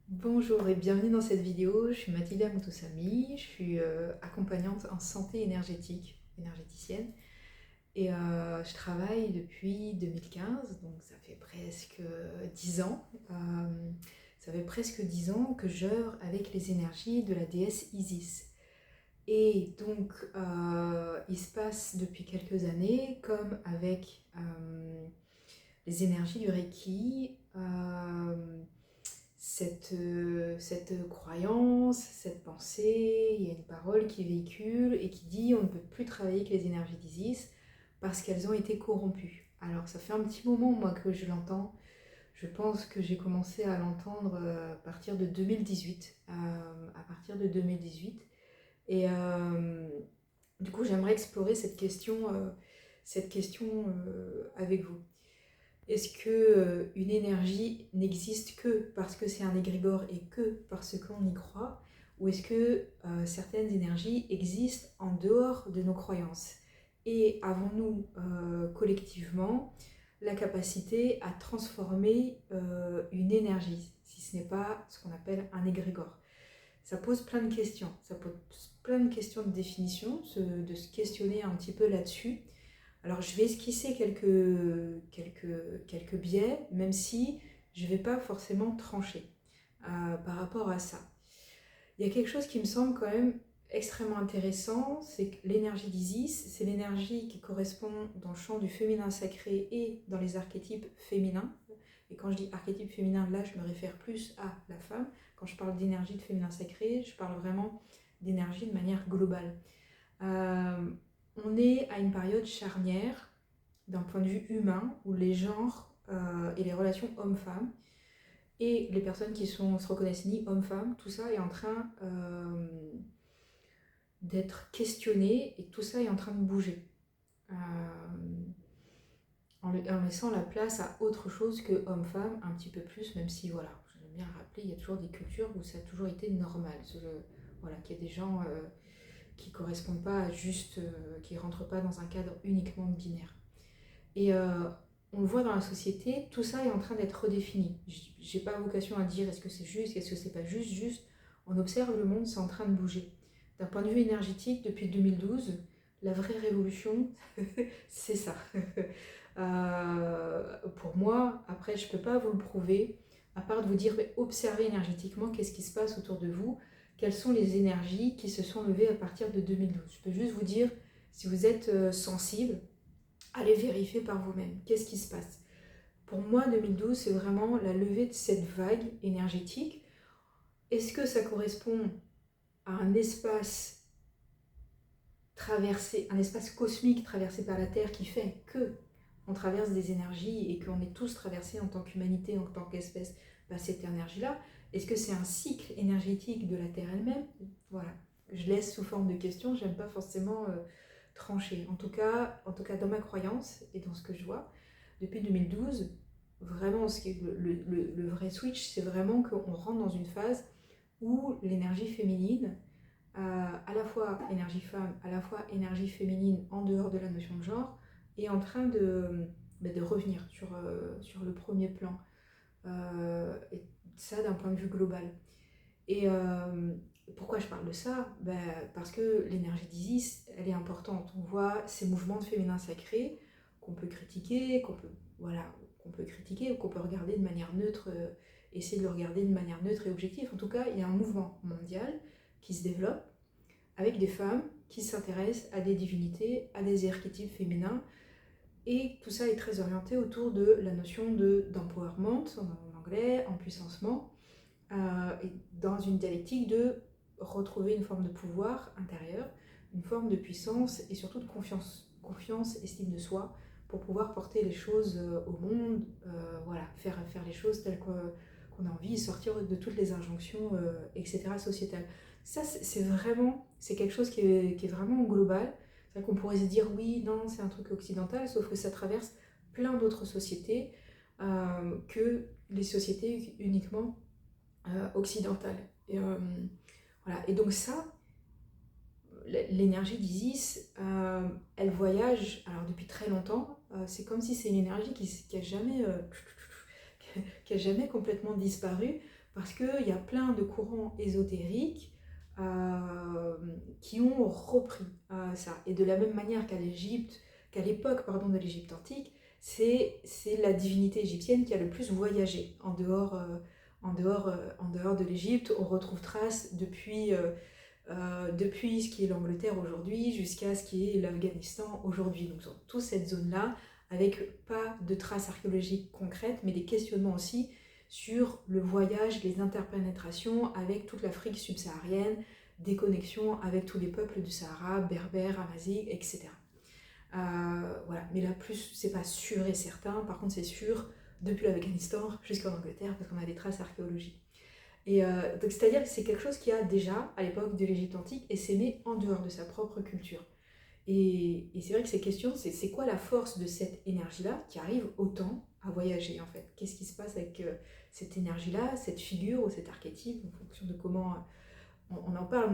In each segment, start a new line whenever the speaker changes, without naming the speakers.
Bonjour et bienvenue dans cette vidéo. Je suis Mathilda Moutoussamy, je suis accompagnante en santé énergétique, énergéticienne, et je travaille depuis 2015, donc ça fait presque 10 ans. Ça fait presque 10 ans que j'œuvre avec les énergies de la déesse Isis. Et donc, il se passe depuis quelques années, comme avec les énergies du Reiki, cette croyance, cette pensée, il y a une parole qui véhicule et qui dit on ne peut plus travailler avec les énergies d'Isis parce qu'elles ont été corrompues. Alors ça fait un petit moment moi que je l'entends. Je pense que j'ai commencé à l'entendre à partir de 2018. À partir de 2018. Et du coup j'aimerais explorer cette question avec vous. Est-ce que une énergie n'existe que parce que c'est un égrégore et que parce qu'on y croit? Ou est-ce que certaines énergies existent en dehors de nos croyances? Et avons-nous collectivement la capacité à transformer une énergie, si ce n'est pas ce qu'on appelle un égrégore? Ça pose plein de questions. Ça pose plein de questions de définition, de se questionner un petit peu là-dessus. Alors je vais esquisser quelques biais, même si je ne vais pas forcément trancher par rapport à ça. Il y a quelque chose qui me semble quand même extrêmement intéressant, c'est que l'énergie d'Isis, c'est l'énergie qui correspond dans le champ du féminin sacré et dans les archétypes féminins. Et quand je dis archétype féminin, là je me réfère plus à la femme. Quand je parle d'énergie de féminin sacré, je parle vraiment d'énergie de manière globale. Euh, on est à une période charnière d'un point de vue humain où les genres et les relations hommes-femmes et les personnes qui se reconnaissent ni hommes-femmes, tout ça est en train d'être questionné et tout ça est en train de bouger. En laissant la place à autre chose que homme-femme, un petit peu plus, même si voilà, j'aime bien rappeler, il y a toujours des cultures où ça a toujours été normal. Voilà, qu'il y a des gens qui correspondent pas à juste, qui rentrent pas dans un cadre uniquement binaire. Et on le voit dans la société, tout ça est en train d'être redéfini. J'ai pas vocation à dire est-ce que c'est juste, est-ce que c'est pas juste, juste on observe le monde, c'est en train de bouger. D'un point de vue énergétique, depuis 2012, la vraie révolution, c'est ça. Pour moi, après je peux pas vous le prouver, à part de vous dire observez énergétiquement qu'est-ce qui se passe autour de vous, quelles sont les énergies qui se sont levées à partir de 2012. Je peux juste vous dire, si vous êtes sensible, allez vérifier par vous-même. Qu'est-ce qui se passe? Pour moi, 2012, c'est vraiment la levée de cette vague énergétique. Est-ce que ça correspond à un espace traversé, un espace cosmique traversé par la Terre qui fait que on traverse des énergies et qu'on est tous traversés en tant qu'humanité, en tant qu'espèce, par cette énergie-là? Est-ce que c'est un cycle énergétique de la Terre elle-même? Voilà. Je laisse sous forme de question, j'aime pas forcément trancher. En tout cas, dans ma croyance et dans ce que je vois, depuis 2012, vraiment, le vrai switch, c'est vraiment qu'on rentre dans une phase où l'énergie féminine, à la fois énergie femme, à la fois énergie féminine en dehors de la notion de genre, est en train de revenir sur le premier plan. Et ça d'un point de vue global. Et pourquoi je parle de ça? Parce que l'énergie d'Isis, elle est importante. On voit ces mouvements de féminin sacré qu'on peut critiquer, qu'on peut critiquer ou qu'on peut regarder de manière neutre, essayer de le regarder de manière neutre et objective. En tout cas, il y a un mouvement mondial qui se développe avec des femmes qui s'intéressent à des divinités, à des archétypes féminins. Et tout ça est très orienté autour de la notion d'empowerment, en anglais, en puissancement, et dans une dialectique de retrouver une forme de pouvoir intérieur, une forme de puissance et surtout de confiance, estime de soi, pour pouvoir porter les choses au monde, voilà, faire les choses telles qu'on a envie, sortir de toutes les injonctions, etc. sociétales. Ça, c'est quelque chose qui est vraiment global. C'est vrai qu'on pourrait se dire oui, non, c'est un truc occidental, sauf que ça traverse plein d'autres sociétés que les sociétés uniquement occidentale. Voilà. Et donc ça, l'énergie d'Isis, elle voyage alors depuis très longtemps. C'est comme si c'est une énergie qui a jamais, qui a jamais complètement disparu. parce qu'il y a plein de courants ésotériques qui ont repris ça. Et de la même manière qu'à l'époque de l'Égypte antique, c'est la divinité égyptienne qui a le plus voyagé en dehors de l'Égypte. On retrouve trace depuis ce qui est l'Angleterre aujourd'hui jusqu'à ce qui est l'Afghanistan aujourd'hui. Donc sur toute cette zone-là, avec pas de traces archéologiques concrètes, mais des questionnements aussi sur le voyage, les interpénétrations avec toute l'Afrique subsaharienne, des connexions avec tous les peuples du Sahara, berbères, amazighs, etc. Voilà, mais là plus c'est pas sûr et certain, par contre c'est sûr depuis l'Afghanistan jusqu'en Angleterre parce qu'on a des traces archéologiques. Et donc c'est-à-dire que c'est quelque chose qui a déjà à l'époque de l'Égypte antique essaimé en dehors de sa propre culture. Et c'est vrai que ces questions, c'est quoi la force de cette énergie-là qui arrive autant à voyager en fait? Qu'est-ce qui se passe avec cette énergie-là, cette figure ou cet archétype en fonction de comment on en parle?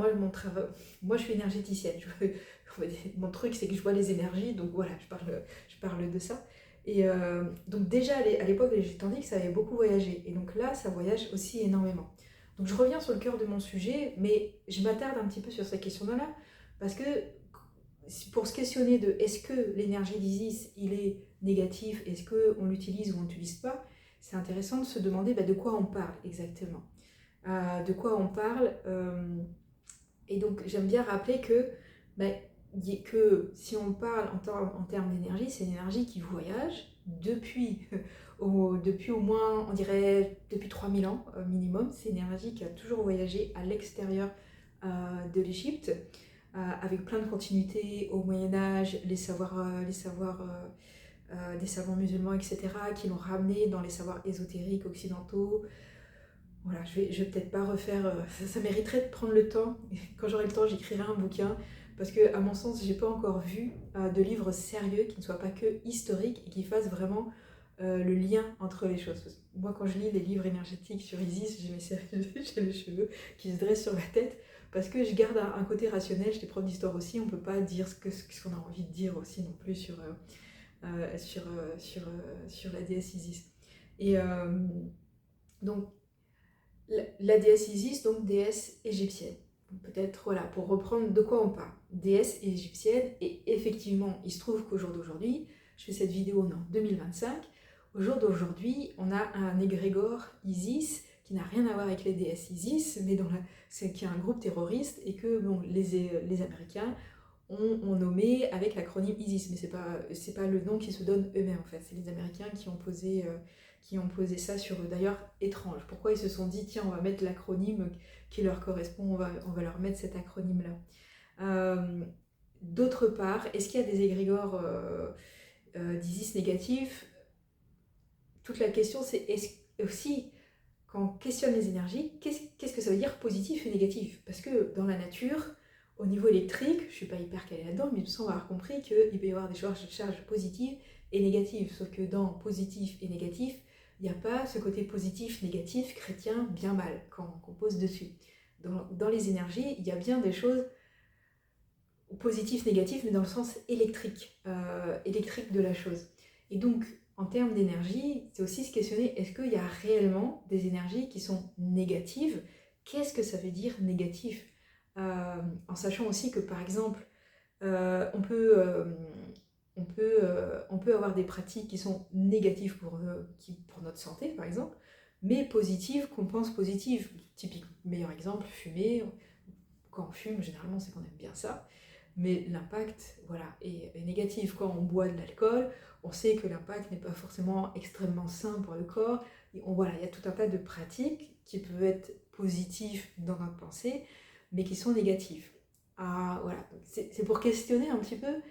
Moi je suis énergéticienne. Mon truc c'est que je vois les énergies, donc voilà, je parle de ça. Et donc déjà à l'époque de l'Égypte antique, ça avait beaucoup voyagé. Et donc là, ça voyage aussi énormément. Donc je reviens sur le cœur de mon sujet, mais je m'attarde un petit peu sur cette question-là, parce que pour se questionner de est-ce que l'énergie d'Isis, il est négatif, est-ce qu'on l'utilise ou on ne l'utilise pas, c'est intéressant de se demander de quoi on parle exactement. De quoi on parle. Et donc j'aime bien rappeler que si on parle en termes d'énergie, c'est une énergie qui voyage depuis au moins, on dirait, depuis 3000 ans minimum. C'est une énergie qui a toujours voyagé à l'extérieur de l'Égypte, avec plein de continuités au Moyen-Âge, des savants musulmans, etc., qui l'ont ramené dans les savoirs ésotériques occidentaux. Voilà, je vais peut-être pas refaire, ça mériterait de prendre le temps. Quand j'aurai le temps, j'écrirai un bouquin, parce que à mon sens, j'ai pas encore vu de livre sérieux qui ne soit pas que historique et qui fasse vraiment le lien entre les choses. Parce que moi, quand je lis les livres énergétiques sur Isis, j'ai les cheveux qui se dressent sur la tête, parce que je garde un côté rationnel. J'étais prof d'histoire aussi, on peut pas dire ce qu'on a envie de dire aussi non plus sur la déesse Isis. Et donc, la déesse Isis, donc déesse égyptienne. Peut-être, voilà, pour reprendre de quoi on parle. Déesse égyptienne, et effectivement, il se trouve qu'au jour d'aujourd'hui, je fais cette vidéo en 2025, au jour d'aujourd'hui, on a un égrégore Isis qui n'a rien à voir avec les déesses Isis, mais qui est un groupe terroriste et que les Américains ont nommé avec l'acronyme Isis, mais c'est pas le nom qu'ils se donnent eux-mêmes en fait, c'est les Américains qui ont posé ça sur eux. D'ailleurs, étrange, pourquoi ils se sont dit tiens on va mettre l'acronyme qui leur correspond, on va leur mettre cet acronyme là. D'autre part, est-ce qu'il y a des égrégores d'Isis négatifs? Toute la question c'est aussi quand on questionne les énergies, qu'est-ce que ça veut dire positif et négatif? Parce que dans la nature, au niveau électrique, je ne suis pas hyper calée là-dedans, mais tout ça, on va avoir compris qu'il peut y avoir des charges positives et négatives. Sauf que dans positif et négatif, il n'y a pas ce côté positif, négatif, chrétien, bien mal, quand on pose dessus. Dans les énergies, il y a bien des choses positives, négatives, mais dans le sens électrique de la chose. Et donc, en termes d'énergie, c'est aussi se questionner, est-ce qu'il y a réellement des énergies qui sont négatives? Qu'est-ce que ça veut dire négatif? En sachant aussi que par exemple, on peut avoir des pratiques qui sont négatives pour notre santé par exemple, mais positives qu'on pense positives. Typique, meilleur exemple, fumer. Quand on fume, généralement c'est qu'on aime bien ça, mais l'impact est négatif. Quand on boit de l'alcool, on sait que l'impact n'est pas forcément extrêmement sain pour le corps. Il y a tout un tas de pratiques qui peuvent être positives dans notre pensée, mais qui sont négatives. Voilà. C'est pour questionner un petit peu,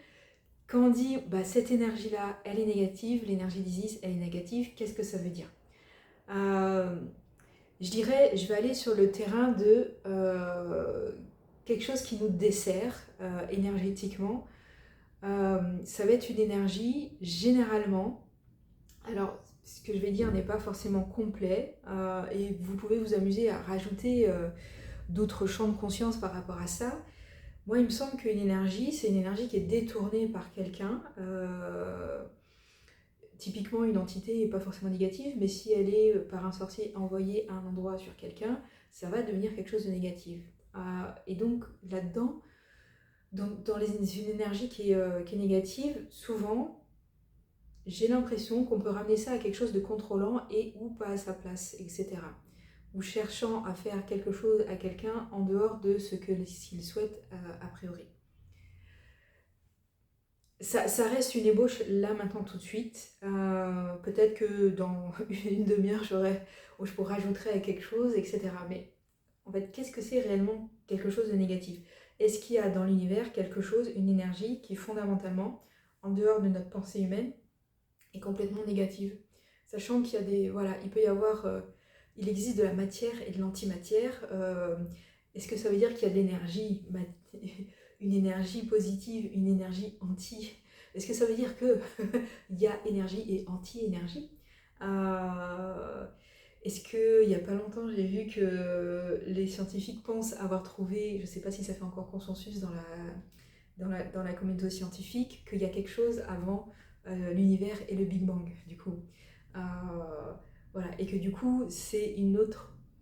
quand on dit cette énergie-là, elle est négative, l'énergie d'Isis, elle est négative, qu'est-ce que ça veut dire? Je dirais, je vais aller sur le terrain de quelque chose qui nous dessert énergétiquement. Ça va être une énergie, généralement, alors ce que je vais dire n'est pas forcément complet, et vous pouvez vous amuser à rajouter d'autres champs de conscience par rapport à ça. Moi, il me semble qu'une énergie, c'est une énergie qui est détournée par quelqu'un. typiquement, une entité n'est pas forcément négative, mais si elle est par un sorcier envoyée à un endroit sur quelqu'un, ça va devenir quelque chose de négatif. Et donc, là-dedans, une énergie qui est négative, souvent, j'ai l'impression qu'on peut ramener ça à quelque chose de contrôlant et ou pas à sa place, etc. Ou cherchant à faire quelque chose à quelqu'un en dehors de ce qu'il souhaite a priori. Ça reste une ébauche là maintenant tout de suite. Peut-être que dans une demi-heure je pourrais rajouter quelque chose, etc. Mais en fait, qu'est-ce que c'est réellement quelque chose de négatif? Est-ce qu'il y a dans l'univers quelque chose, une énergie qui fondamentalement, en dehors de notre pensée humaine, est complètement négative? Sachant qu'il y a il peut y avoir, il existe de la matière et de l'antimatière. Est-ce que ça veut dire qu'il y a de l'énergie, une énergie positive, une énergie anti? Est-ce que ça veut dire qu'il y a énergie et anti-énergie? Est-ce qu'il n'y a pas longtemps, j'ai vu que les scientifiques pensent avoir trouvé, je ne sais pas si ça fait encore consensus dans la communauté scientifique, qu'il y a quelque chose avant l'univers et le Big Bang, du coup. Voilà, et que du coup, c'est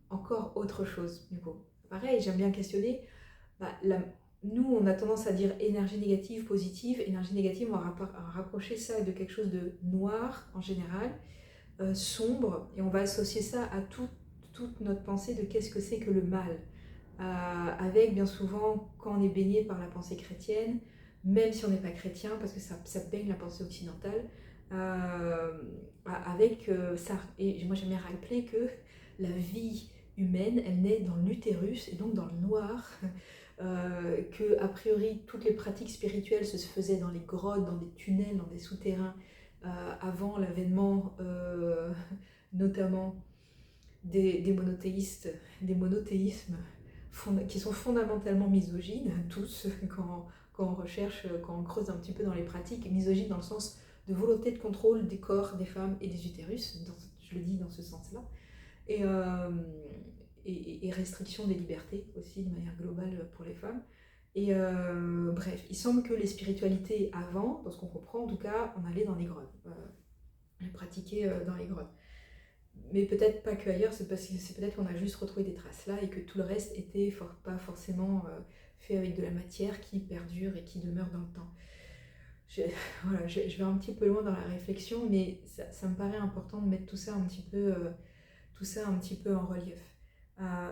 encore autre chose, du coup. Pareil, j'aime bien questionner. Nous, on a tendance à dire énergie négative, positive. Énergie négative, on va rapprocher ça de quelque chose de noir en général, sombre, et on va associer ça à toute notre pensée de qu'est-ce que c'est que le mal. Avec bien souvent, quand on est baigné par la pensée chrétienne, même si on n'est pas chrétien, parce que ça baigne la pensée occidentale, avec ça. Et moi j'aime bien rappeler que la vie humaine, elle naît dans l'utérus et donc dans le noir, que a priori toutes les pratiques spirituelles se faisaient dans les grottes, dans des tunnels, dans des souterrains, avant l'avènement notamment des monothéistes, des monothéismes qui sont fondamentalement misogynes, tous, quand on recherche, quand on creuse un petit peu dans les pratiques, misogynes dans le sens de volonté de contrôle des corps des femmes et des utérus, je le dis dans ce sens-là, et restriction des libertés aussi de manière globale pour les femmes. Et bref, il semble que les spiritualités avant, dans ce qu'on comprend en tout cas, on allait dans les grottes, on les pratiquait dans les grottes. Mais peut-être pas que ailleurs, c'est peut-être qu'on a juste retrouvé des traces là et que tout le reste était pas forcément fait avec de la matière qui perdure et qui demeure dans le temps. Je vais un petit peu loin dans la réflexion, mais ça me paraît important de mettre tout ça un petit peu en relief.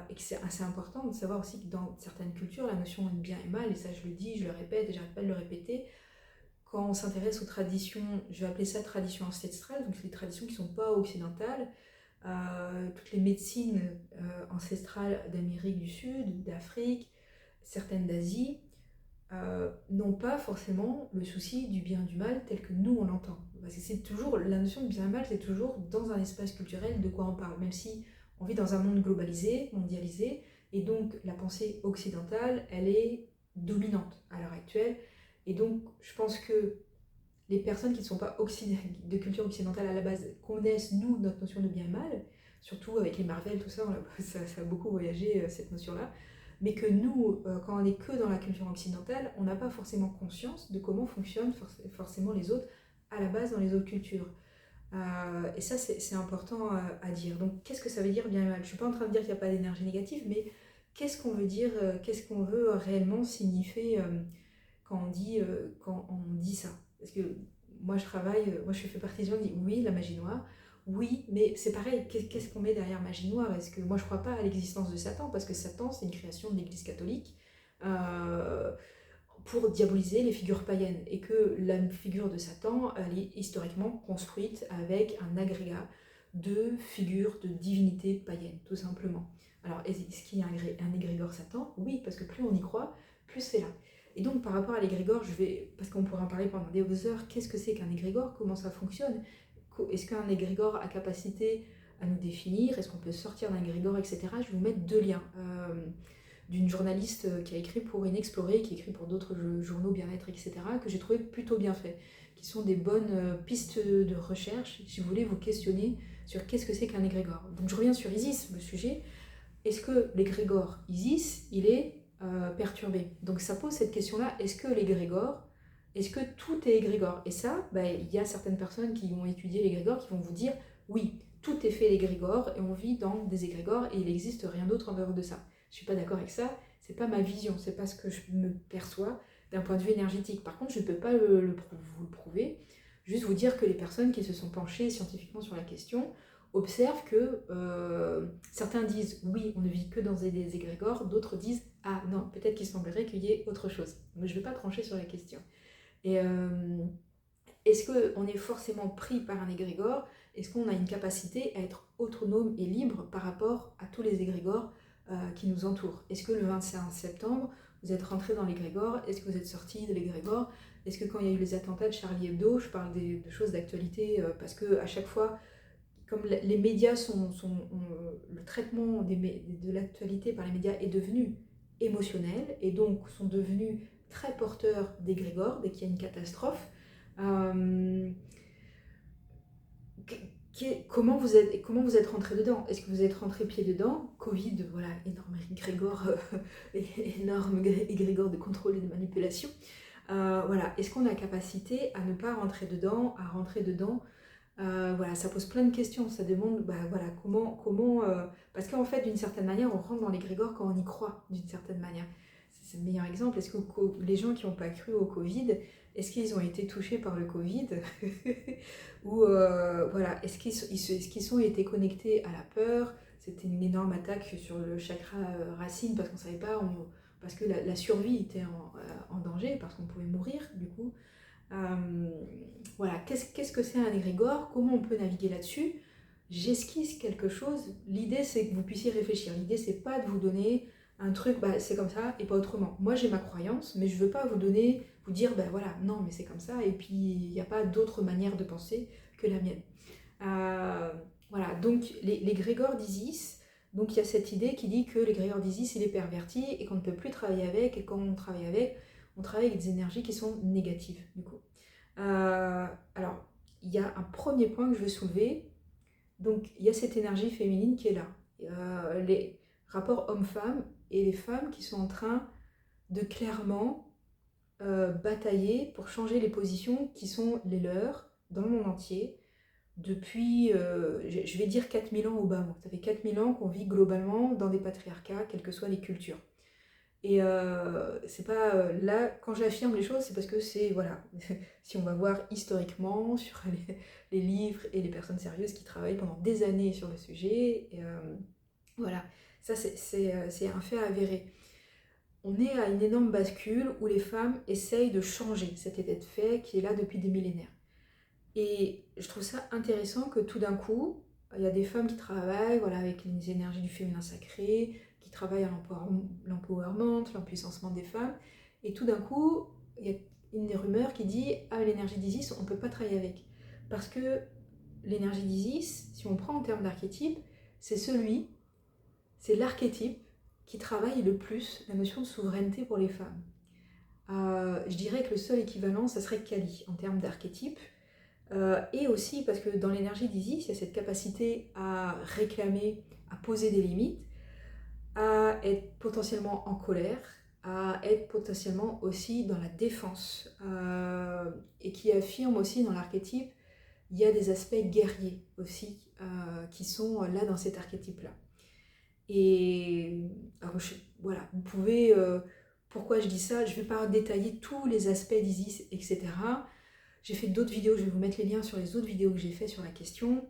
Et que c'est assez important de savoir aussi que dans certaines cultures, la notion de bien et mal, et ça je le dis, je le répète et j'arrête pas de le répéter, quand on s'intéresse aux traditions, je vais appeler ça traditions ancestrales, donc c'est les traditions qui ne sont pas occidentales, toutes les médecines ancestrales d'Amérique du Sud, d'Afrique, certaines d'Asie, n'ont pas forcément le souci du bien et du mal tel que nous on l'entend. Parce que c'est toujours, la notion de bien et mal, c'est toujours dans un espace culturel de quoi on parle, même si on vit dans un monde globalisé, mondialisé, et donc la pensée occidentale, elle est dominante à l'heure actuelle. Et donc je pense que les personnes qui ne sont pas de culture occidentale à la base connaissent, nous, notre notion de bien et mal, surtout avec les Marvel, tout ça, ça a beaucoup voyagé, cette notion-là, mais que nous, quand on n'est que dans la culture occidentale, on n'a pas forcément conscience de comment fonctionnent forcément les autres à la base dans les autres cultures. Et ça, c'est important à dire. Donc, qu'est-ce que ça veut dire bien et mal? Je ne suis pas en train de dire qu'il n'y a pas d'énergie négative, mais qu'est-ce qu'on veut dire, qu'est-ce qu'on veut réellement signifier quand on dit ça? Parce que moi je fais partie des gens qui disent oui, la magie noire, oui, mais c'est pareil, qu'est-ce qu'on met derrière magie noire? Est-ce que moi je crois pas à l'existence de Satan, parce que Satan c'est une création de l'église catholique pour diaboliser les figures païennes, et que la figure de Satan elle est historiquement construite avec un agrégat de figures de divinités païennes, tout simplement. Alors est-ce qu'il y a un égrégore Satan? Oui, parce que plus on y croit, plus c'est là. Et donc par rapport à l'égrégore, parce qu'on pourra en parler pendant des heures, qu'est-ce que c'est qu'un égrégore? Comment ça fonctionne? Est-ce qu'un égrégore a capacité à nous définir? Est-ce qu'on peut sortir d'un égrégore, etc. Je vais vous mettre 2 liens d'une journaliste qui a écrit pour Inexploré, qui écrit pour d'autres journaux bien-être, etc., que j'ai trouvé plutôt bien fait, qui sont des bonnes pistes de recherche, si vous voulez vous questionner sur qu'est-ce que c'est qu'un égrégore. Donc je reviens sur Isis, le sujet. Est-ce que l'égrégore Isis, il est perturbé? Donc ça pose cette question-là, est-ce que l'égrégore est-ce que tout est égrégore? Et ça, il y a certaines personnes qui ont étudié l'égrégore qui vont vous dire oui, tout est fait l'égrégore et on vit dans des égrégores et il n'existe rien d'autre en dehors de ça. Je ne suis pas d'accord avec ça, c'est pas ma vision, c'est pas ce que je me perçois d'un point de vue énergétique. Par contre, je ne peux pas vous le prouver, juste vous dire que les personnes qui se sont penchées scientifiquement sur la question observent que certains disent oui, on ne vit que dans des égrégores, d'autres disent ah non, peut-être qu'il semblerait qu'il y ait autre chose. Mais je ne vais pas trancher sur la question. Et est-ce qu'on est forcément pris par un égrégore? Est-ce qu'on a une capacité à être autonome et libre par rapport à tous les égrégores qui nous entourent? Est-ce que le 25 septembre, vous êtes rentré dans l'égrégore? Est-ce que vous êtes sorti de l'égrégore? Est-ce que quand il y a eu les attentats de Charlie Hebdo, je parle de choses d'actualité parce que à chaque fois, comme les médias le traitement de l'actualité par les médias est devenu émotionnel et donc sont devenus très porteurs d'égrégores dès qu'il y a une catastrophe. Comment vous êtes rentré dedans? Est-ce que vous êtes rentré pied dedans? Covid, voilà, énorme égrégore, énorme égrégore de contrôle et de manipulation. Voilà, est-ce qu'on a capacité à ne pas rentrer dedans, à rentrer dedans? Voilà, ça pose plein de questions, ça demande voilà, comment parce qu'en fait, d'une certaine manière, on rentre dans l'égrégore quand on y croit, d'une certaine manière. C'est le meilleur exemple. Est-ce que les gens qui n'ont pas cru au Covid, est-ce qu'ils ont été touchés par le Covid? Ou voilà, est-ce qu'ils ont été connectés à la peur? C'était une énorme attaque sur le chakra racine parce qu'on ne savait pas, parce que la survie était en danger, parce qu'on pouvait mourir du coup. Voilà, qu'est-ce que c'est un égrégore? Comment on peut naviguer là-dessus? J'esquisse quelque chose. L'idée, c'est que vous puissiez réfléchir. L'idée, c'est pas de vous donner un truc, c'est comme ça et pas autrement. Moi, j'ai ma croyance, mais je veux pas vous dire, voilà, non, mais c'est comme ça, et puis il n'y a pas d'autre manière de penser que la mienne. Voilà, donc l'égrégore d'Isis, donc il y a cette idée qui dit que l'égrégore d'Isis, il est perverti et qu'on ne peut plus travailler avec, et quand on travaille avec des énergies qui sont négatives, du coup. Alors, il y a un premier point que je veux soulever. Donc, il y a cette énergie féminine qui est là. Les rapports hommes-femmes et les femmes qui sont en train de clairement batailler pour changer les positions qui sont les leurs dans le monde entier depuis, je vais dire 4000 ans au bas mot. Ça fait 4000 ans qu'on vit globalement dans des patriarcats, quelles que soient les cultures. Et c'est pas là, quand j'affirme les choses, c'est parce que c'est, voilà, si on va voir historiquement sur les livres et les personnes sérieuses qui travaillent pendant des années sur le sujet, et, voilà, ça c'est un fait avéré. On est à une énorme bascule où les femmes essayent de changer cet état de fait qui est là depuis des millénaires. Et je trouve ça intéressant que tout d'un coup, il y a des femmes qui travaillent voilà, avec les énergies du féminin sacré, qui travaillent à l'empowerment, l'empuissancement des femmes, et tout d'un coup, il y a une des rumeurs qui dit « Ah, l'énergie d'Isis, on ne peut pas travailler avec ». Parce que l'énergie d'Isis, si on prend en termes d'archétype, c'est l'archétype qui travaille le plus la notion de souveraineté pour les femmes. Je dirais que le seul équivalent, ça serait Kali en termes d'archétype. Et aussi parce que dans l'énergie d'Isis, il y a cette capacité à réclamer, à poser des limites, à être potentiellement en colère, à être potentiellement aussi dans la défense, et qui affirme aussi dans l'archétype, il y a des aspects guerriers aussi qui sont là dans cet archétype-là. Et alors, voilà, vous pouvez... pourquoi je dis ça? Je ne vais pas détailler tous les aspects d'Isis, etc. J'ai fait d'autres vidéos, je vais vous mettre les liens sur les autres vidéos que j'ai fait sur la question.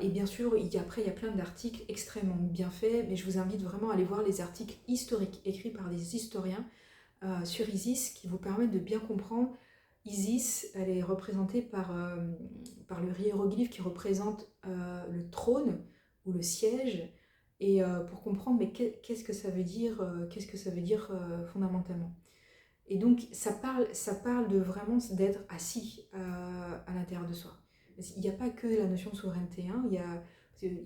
Et bien sûr, après, il y a plein d'articles extrêmement bien faits, mais je vous invite vraiment à aller voir les articles historiques écrits par des historiens sur Isis qui vous permettent de bien comprendre. Isis, elle est représentée par le hiéroglyphe qui représente le trône ou le siège. Et pour comprendre, mais qu'est-ce que ça veut dire, fondamentalement. Et donc, ça parle de vraiment d'être assis à l'intérieur de soi. Il n'y a pas que la notion de souveraineté. Hein.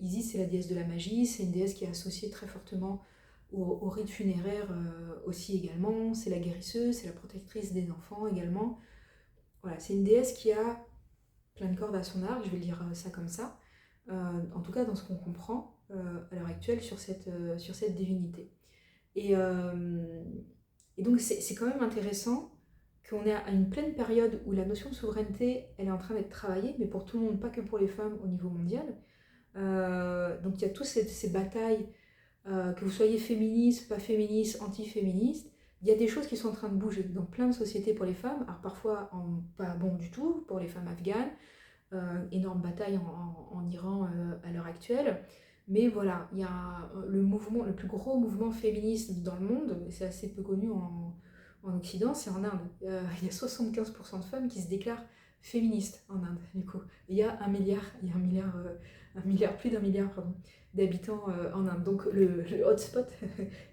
Isis, c'est la déesse de la magie, c'est une déesse qui est associée très fortement au rite funéraire aussi également. C'est la guérisseuse, c'est la protectrice des enfants également. Voilà, c'est une déesse qui a plein de cordes à son arc, je vais le dire ça comme ça. En tout cas, dans ce qu'on comprend à l'heure actuelle sur cette divinité. Et donc c'est quand même intéressant qu'on est à une pleine période où la notion de souveraineté, elle est en train d'être travaillée, mais pour tout le monde, pas que pour les femmes au niveau mondial. Donc il y a toutes ces batailles, que vous soyez féministe, pas féministe, anti-féministe, il y a des choses qui sont en train de bouger dans plein de sociétés pour les femmes, alors parfois pas bon du tout pour les femmes afghanes, énorme bataille en Iran à l'heure actuelle. Mais voilà, il y a le plus gros mouvement féministe dans le monde, et c'est assez peu connu en Occident, c'est en Inde. Il y a 75% de femmes qui se déclarent féministes en Inde, du coup. Et il y a plus d'un milliard, pardon, d'habitants en Inde. Donc le hotspot,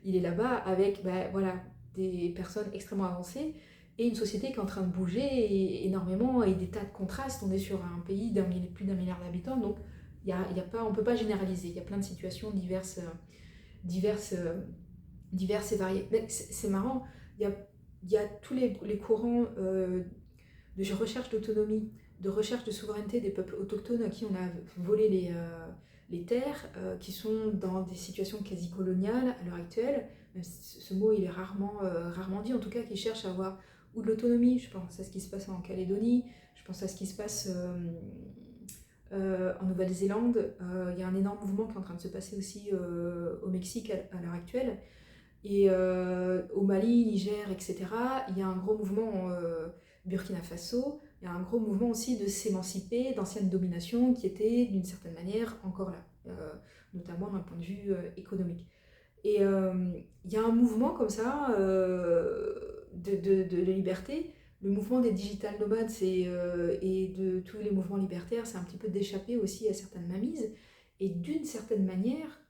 il est là-bas avec voilà, des personnes extrêmement avancées et une société qui est en train de bouger énormément et des tas de contrastes. On est sur un pays plus d'un milliard d'habitants, donc on ne peut pas généraliser. Il y a plein de situations diverses et variées. Mais c'est marrant, il y a tous les courants de recherche d'autonomie, de recherche de souveraineté des peuples autochtones à qui on a volé les terres, qui sont dans des situations quasi coloniales à l'heure actuelle. Ce mot il est rarement dit, en tout cas, qui cherchent à avoir ou de l'autonomie. Je pense à ce qui se passe en Calédonie, je pense à ce qui se passe en Nouvelle-Zélande. Il y a un énorme mouvement qui est en train de se passer aussi au Mexique à l'heure actuelle. Et au Mali, Niger, etc., il y a un gros mouvement Burkina Faso, il y a un gros mouvement aussi de s'émanciper d'anciennes dominations qui étaient d'une certaine manière encore là, notamment d'un point de vue économique. Et il y a un mouvement comme ça de liberté. Le mouvement des digital nomades et de tous les mouvements libertaires, c'est un petit peu d'échapper aussi à certaines mainmises. Et d'une certaine manière,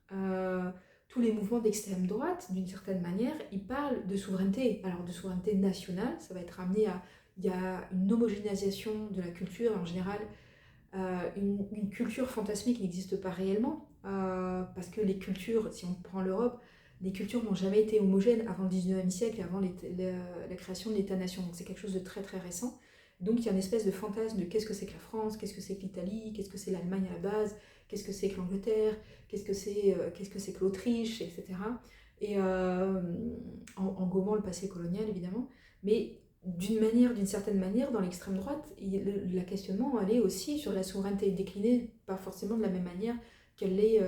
tous les mouvements d'extrême droite, d'une certaine manière, ils parlent de souveraineté. Alors de souveraineté nationale, ça va être amené à... Il y a une homogénéisation de la culture en général, une culture fantasmée qui n'existe pas réellement, parce que les cultures, si on prend l'Europe, les cultures n'ont jamais été homogènes avant le 19e siècle et avant la création de l'État-nation. Donc c'est quelque chose de très très récent. Donc il y a une espèce de fantasme de qu'est-ce que c'est que la France, qu'est-ce que c'est que l'Italie, qu'est-ce que c'est l'Allemagne à la base, qu'est-ce que c'est que l'Angleterre, qu'est-ce que c'est que l'Autriche, etc. Et en gommant le passé colonial évidemment. Mais d'une certaine manière, dans l'extrême droite, la questionnement elle est aussi sur la souveraineté déclinée, pas forcément de la même manière qu'elle l'est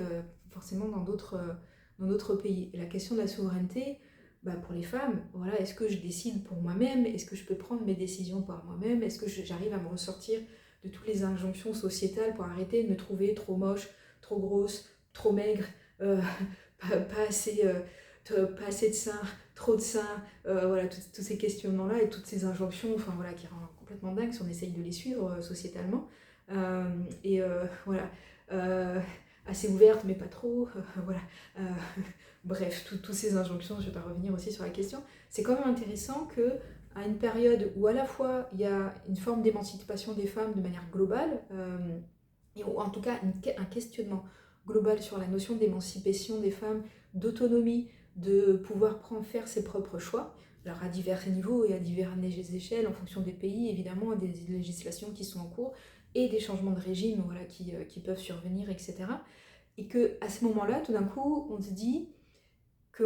forcément dans d'autres pays. Et la question de la souveraineté, pour les femmes, voilà, est-ce que je décide pour moi-même? Est-ce que je peux prendre mes décisions par moi-même? Est-ce que j'arrive à me ressortir de toutes les injonctions sociétales pour arrêter de me trouver trop moche, trop grosse, trop maigre, pas assez de seins, trop de seins, voilà, tous ces questionnements-là et toutes ces injonctions, enfin voilà, qui rendent complètement dingue si on essaye de les suivre sociétalement. Voilà, assez ouverte mais pas trop, voilà. Bref, toutes ces injonctions, je ne vais pas revenir aussi sur la question. C'est quand même intéressant que à une période où à la fois il y a une forme d'émancipation des femmes de manière globale, et ou en tout cas un questionnement global sur la notion d'émancipation des femmes, d'autonomie, de pouvoir faire ses propres choix, alors à divers niveaux et à diverses échelles, en fonction des pays, évidemment, des législations qui sont en cours, et des changements de régime voilà, qui peuvent survenir, etc. Et qu'à ce moment-là, tout d'un coup, on se dit que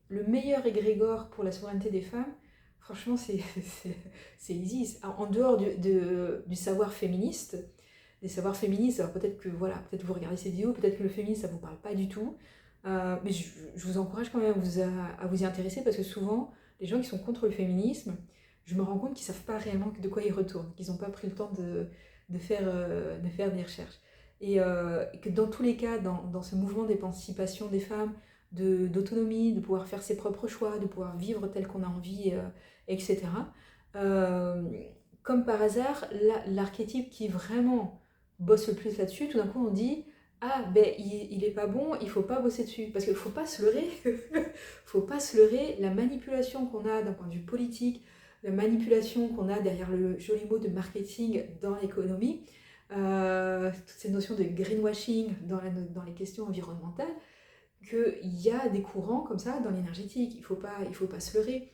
le meilleur égrégore pour la souveraineté des femmes, franchement, c'est easy. En dehors du savoir féministe, des savoirs féministes, alors peut-être que voilà, peut-être vous regardez ces vidéos, peut-être que le féminisme ça vous parle pas du tout, mais je vous encourage quand même à vous y intéresser parce que souvent les gens qui sont contre le féminisme, je me rends compte qu'ils savent pas réellement de quoi ils retournent, qu'ils n'ont pas pris le temps de faire des recherches. Et que dans tous les cas, dans ce mouvement d'émancipation des femmes, d'autonomie, de pouvoir faire ses propres choix, de pouvoir vivre tel qu'on a envie, etc. Comme par hasard, l'archétype qui vraiment bosse le plus là-dessus, tout d'un coup on dit ah ben il est pas bon, il faut pas bosser dessus. Parce qu'il faut pas se leurrer, faut pas se leurrer, la manipulation qu'on a d'un point de vue politique, la manipulation qu'on a derrière le joli mot de marketing dans l'économie, toutes ces notions de greenwashing dans les questions environnementales, qu'il y a des courants comme ça dans l'énergétique, il faut pas se leurrer,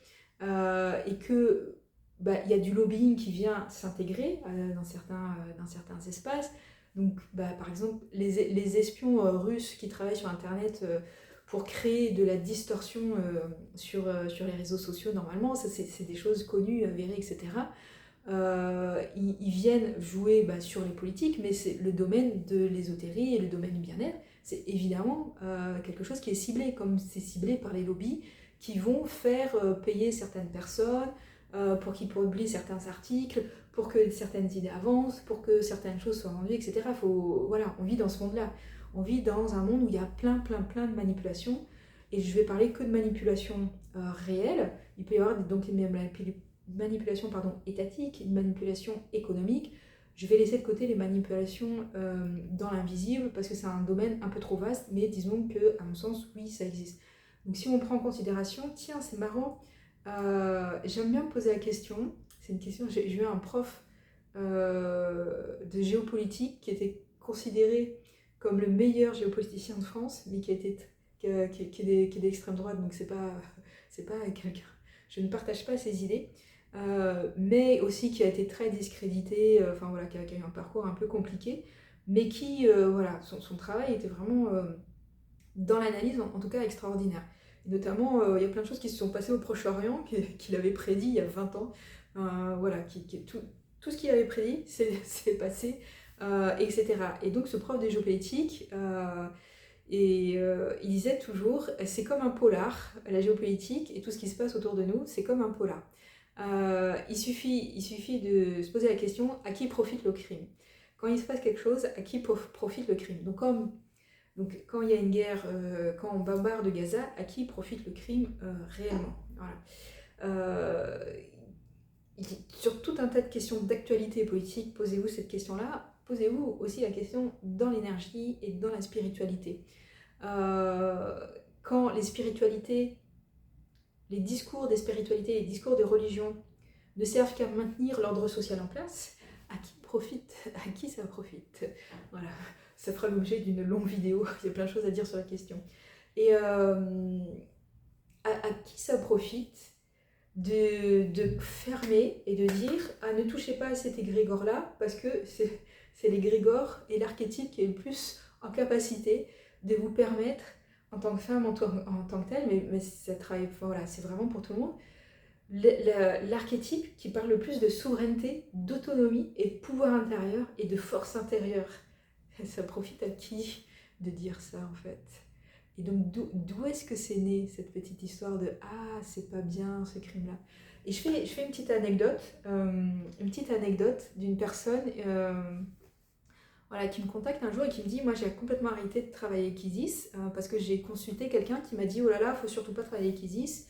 et que il y a du lobbying qui vient s'intégrer dans certains espaces. Donc par exemple les espions russes qui travaillent sur internet pour créer de la distorsion sur les réseaux sociaux normalement, ça c'est des choses connues, avérées, etc. Ils viennent jouer sur les politiques, mais c'est le domaine de l'ésotérie et le domaine du bien-être, c'est évidemment quelque chose qui est ciblé, comme c'est ciblé par les lobbies qui vont faire payer certaines personnes pour qu'ils publient certains articles, pour que certaines idées avancent, pour que certaines choses soient vendues, etc. Voilà, on vit dans ce monde-là. On vit dans un monde où il y a plein de manipulations, et je vais parler que de manipulations réelles. Il peut y avoir donc des manipulations étatiques, une manipulation économique. Je vais laisser de côté les manipulations dans l'invisible parce que c'est un domaine un peu trop vaste, mais disons que, à mon sens, oui, ça existe. Donc si on prend en considération, tiens, c'est marrant, j'aime bien me poser la question, c'est une question, j'ai eu un prof de géopolitique qui était considéré comme le meilleur géopoliticien de France, mais qui est d'extrême droite, donc c'est pas quelqu'un, je ne partage pas ses idées. Mais aussi qui a été très discrédité, qui a eu un parcours un peu compliqué, mais qui, son travail était vraiment, dans l'analyse, en tout cas, extraordinaire. Et notamment, il y a plein de choses qui se sont passées au Proche-Orient, qu'il avait prédit il y a 20 ans. Tout ce qu'il avait prédit, c'est passé, etc. Et donc, ce prof de géopolitique, il disait toujours, c'est comme un polar, la géopolitique et tout ce qui se passe autour de nous, c'est comme un polar. Il suffit de se poser la question, à qui profite le crime? Quand il se passe quelque chose, à qui profite le crime? Donc quand il y a une guerre, quand on bombarde Gaza, à qui profite le crime réellement? Voilà. Sur tout un tas de questions d'actualité politique, posez-vous cette question-là. Posez-vous aussi la question dans l'énergie et dans la spiritualité. Quand les spiritualités, les discours des spiritualités, les discours des religions ne servent qu'à maintenir l'ordre social en place, à qui ça profite? Voilà, ça fera l'objet d'une longue vidéo, il y a plein de choses à dire sur la question. Et à qui ça profite de fermer et de dire ne touchez pas à cet égrégore-là, parce que c'est l'égrégore et l'archétype qui est le plus en capacité de vous permettre, en tant que femme, en tant que telle, mais ça travaille, c'est vraiment pour tout le monde, l'archétype qui parle le plus de souveraineté, d'autonomie et de pouvoir intérieur et de force intérieure. Ça profite à qui de dire ça, en fait? Et donc d'où est-ce que c'est né, cette petite histoire de « Ah, c'est pas bien ce crime-là » Et je fais une petite anecdote d'une personne qui me contacte un jour et qui me dit « Moi, j'ai complètement arrêté de travailler avec Isis parce que j'ai consulté quelqu'un qui m'a dit « Oh là là, faut surtout pas travailler avec Isis,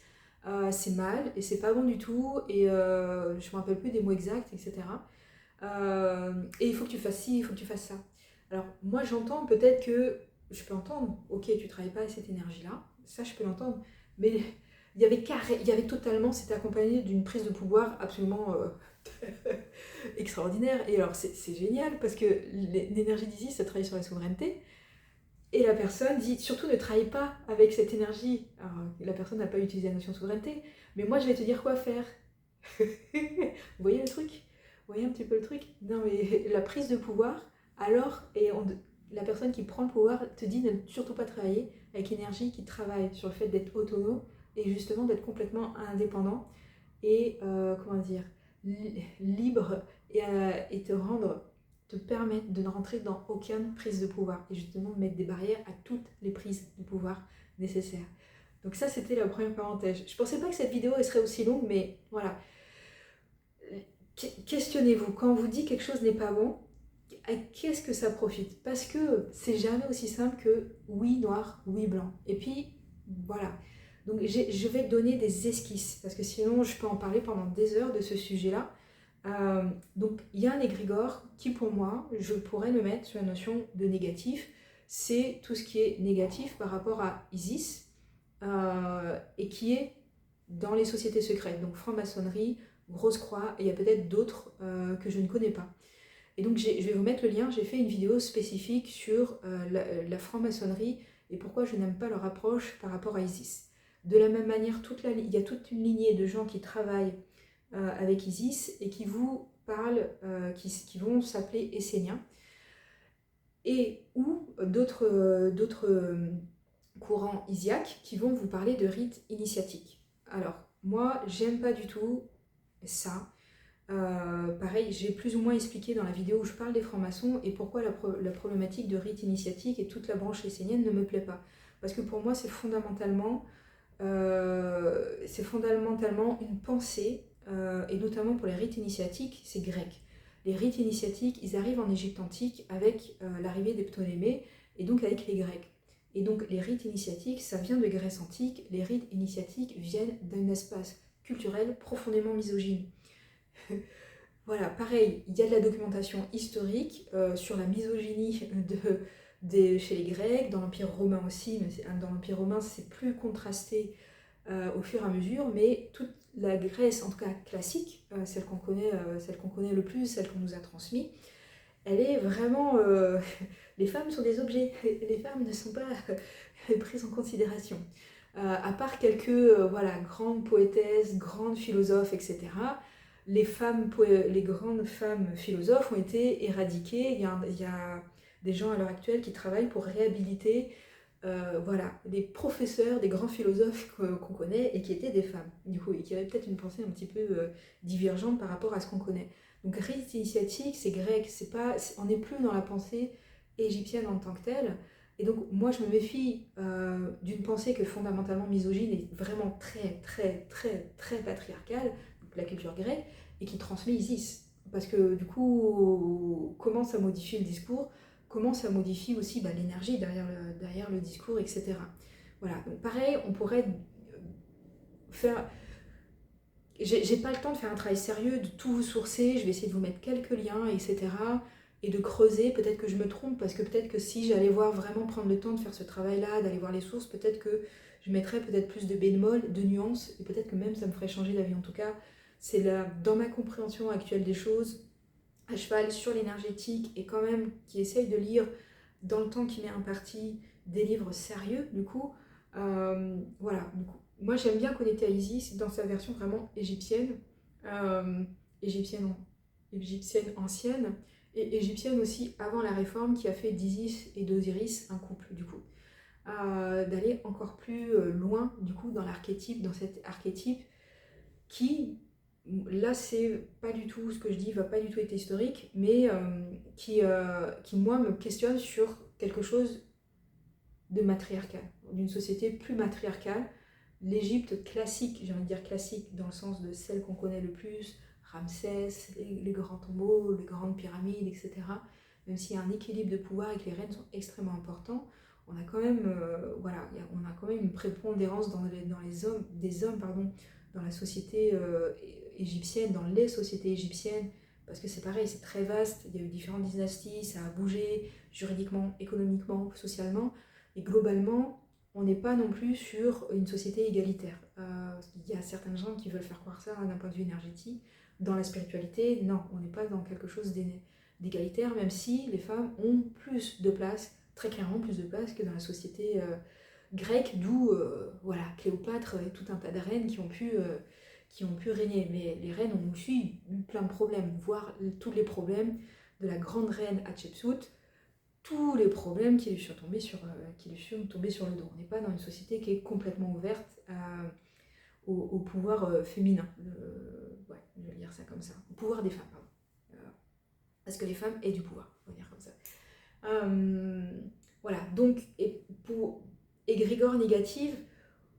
c'est mal et c'est pas bon du tout et je me rappelle plus des mots exacts, etc. Et il faut que tu fasses ci, il faut que tu fasses ça. » Alors moi, j'entends peut-être que je peux entendre, ok, tu travailles pas à cette énergie-là, ça je peux l'entendre, mais il y avait totalement, c'était accompagné d'une prise de pouvoir absolument extraordinaire. Et alors c'est génial parce que l'énergie d'Isis, ça travaille sur la souveraineté, et la personne dit surtout ne travaille pas avec cette énergie. Alors la personne n'a pas utilisé la notion de souveraineté, mais moi je vais te dire quoi faire. Vous voyez le truc? Vous voyez un petit peu le truc? Non mais la prise de pouvoir, alors, la personne qui prend le pouvoir te dit de ne surtout pas travailler avec l'énergie qui travaille sur le fait d'être autonome et justement d'être complètement indépendant et libre et te permettre de ne rentrer dans aucune prise de pouvoir et justement de mettre des barrières à toutes les prises de pouvoir nécessaires. Donc ça, c'était la première parenthèse. Je pensais pas que cette vidéo elle serait aussi longue, mais voilà. Questionnez-vous, quand on vous dit quelque chose n'est pas bon, à qu'est-ce que ça profite? Parce que c'est jamais aussi simple que oui noir, oui blanc. Et puis, voilà. Donc je vais donner des esquisses, parce que sinon je peux en parler pendant des heures de ce sujet-là. Donc il y a un égrégore qui pour moi, je pourrais le mettre sur la notion de négatif. C'est tout ce qui est négatif par rapport à Isis, et qui est dans les sociétés secrètes, donc franc-maçonnerie, grosse croix, et il y a peut-être d'autres que je ne connais pas. Et donc je vais vous mettre le lien, j'ai fait une vidéo spécifique sur la franc-maçonnerie et pourquoi je n'aime pas leur approche par rapport à Isis. De la même manière, il y a toute une lignée de gens qui travaillent avec Isis et qui vous parlent, qui vont s'appeler Esséniens, et ou d'autres courant Isiaque qui vont vous parler de rites initiatiques. Alors, moi, j'aime pas du tout ça. Pareil, j'ai plus ou moins expliqué dans la vidéo où je parle des francs-maçons et pourquoi la problématique de rite initiatique et toute la branche essénienne ne me plaît pas. Parce que pour moi, c'est fondamentalement une pensée, et notamment pour les rites initiatiques, c'est grec. Les rites initiatiques, ils arrivent en Égypte antique avec l'arrivée des Ptolémées et donc avec les Grecs. Et donc les rites initiatiques, ça vient de Grèce antique. Les rites initiatiques viennent d'un espace culturel profondément misogyne. Voilà, pareil, il y a de la documentation historique sur la misogynie chez les Grecs, dans l'Empire romain aussi, mais dans l'Empire romain c'est plus contrasté au fur et à mesure, mais toute la Grèce, en tout cas classique, celle qu'on connaît le plus, celle qu'on nous a transmise, elle est vraiment... les femmes sont des objets, les femmes ne sont pas prises en considération. À part quelques grandes poétesses, grandes philosophes, etc., les grandes femmes philosophes ont été éradiquées. Il y a des gens à l'heure actuelle qui travaillent pour réhabiliter des professeurs, des grands philosophes qu'on connaît et qui étaient des femmes, du coup, et qui avaient peut-être une pensée un petit peu divergente par rapport à ce qu'on connaît. Donc rite initiatique, c'est grec, on n'est plus dans la pensée égyptienne en tant que telle. Et donc moi je me méfie d'une pensée que fondamentalement misogyne et vraiment très très très très patriarcale, donc la culture grecque, et qui transmet Isis. Parce que du coup, comment ça modifie le discours, comment ça modifie aussi l'énergie derrière le discours, etc. Voilà, donc pareil, on pourrait faire... J'ai pas le temps de faire un travail sérieux, de tout vous sourcer, je vais essayer de vous mettre quelques liens, etc. Et de creuser, peut-être que je me trompe, parce que peut-être que si j'allais vraiment prendre le temps de faire ce travail-là, d'aller voir les sources, peut-être que je mettrais peut-être plus de bémol, de nuances, et peut-être que même ça me ferait changer d'avis. En tout cas, c'est là, dans ma compréhension actuelle des choses, à cheval sur l'énergétique, et quand même qui essaye de lire, dans le temps qui m'est imparti, des livres sérieux, du coup, voilà, du coup. Moi, j'aime bien connecter à Isis dans sa version vraiment égyptienne, euh, égyptienne, égyptienne ancienne, et égyptienne aussi avant la réforme qui a fait d'Isis et d'Osiris un couple, du coup. D'aller encore plus loin, du coup, dans l'archétype, dans cet archétype qui, là, c'est pas du tout ce que je dis, va pas du tout être historique, mais qui, moi, me questionne sur quelque chose de matriarcal, d'une société plus matriarcale. L'Égypte classique, j'ai envie de dire classique dans le sens de celle qu'on connaît le plus, Ramsès, les grands tombeaux, les grandes pyramides, etc. Même s'il y a un équilibre de pouvoir et que les reines sont extrêmement importants, on a quand même, on a quand même une prépondérance dans les hommes, des hommes, pardon, dans la société égyptienne, dans les sociétés égyptiennes, parce que c'est pareil, c'est très vaste, il y a eu différentes dynasties, ça a bougé juridiquement, économiquement, socialement, et globalement, on n'est pas non plus sur une société égalitaire. Il y a certains gens qui veulent faire croire ça d'un point de vue énergétique. Dans la spiritualité, non, on n'est pas dans quelque chose d'égalitaire, même si les femmes ont plus de place, très clairement plus de place que dans la société grecque, d'où Cléopâtre et tout un tas de reines qui ont pu régner. Mais les reines ont aussi eu plein de problèmes, voire tous les problèmes de la grande reine Hatshepsut, tous les problèmes qui lui sont tombés sur le dos. On n'est pas dans une société qui est complètement ouverte au pouvoir féminin. Je vais dire ça comme ça. Au pouvoir des femmes, pardon. Parce que les femmes aient du pouvoir, on va dire comme ça. Voilà, donc, pour égrégore négative,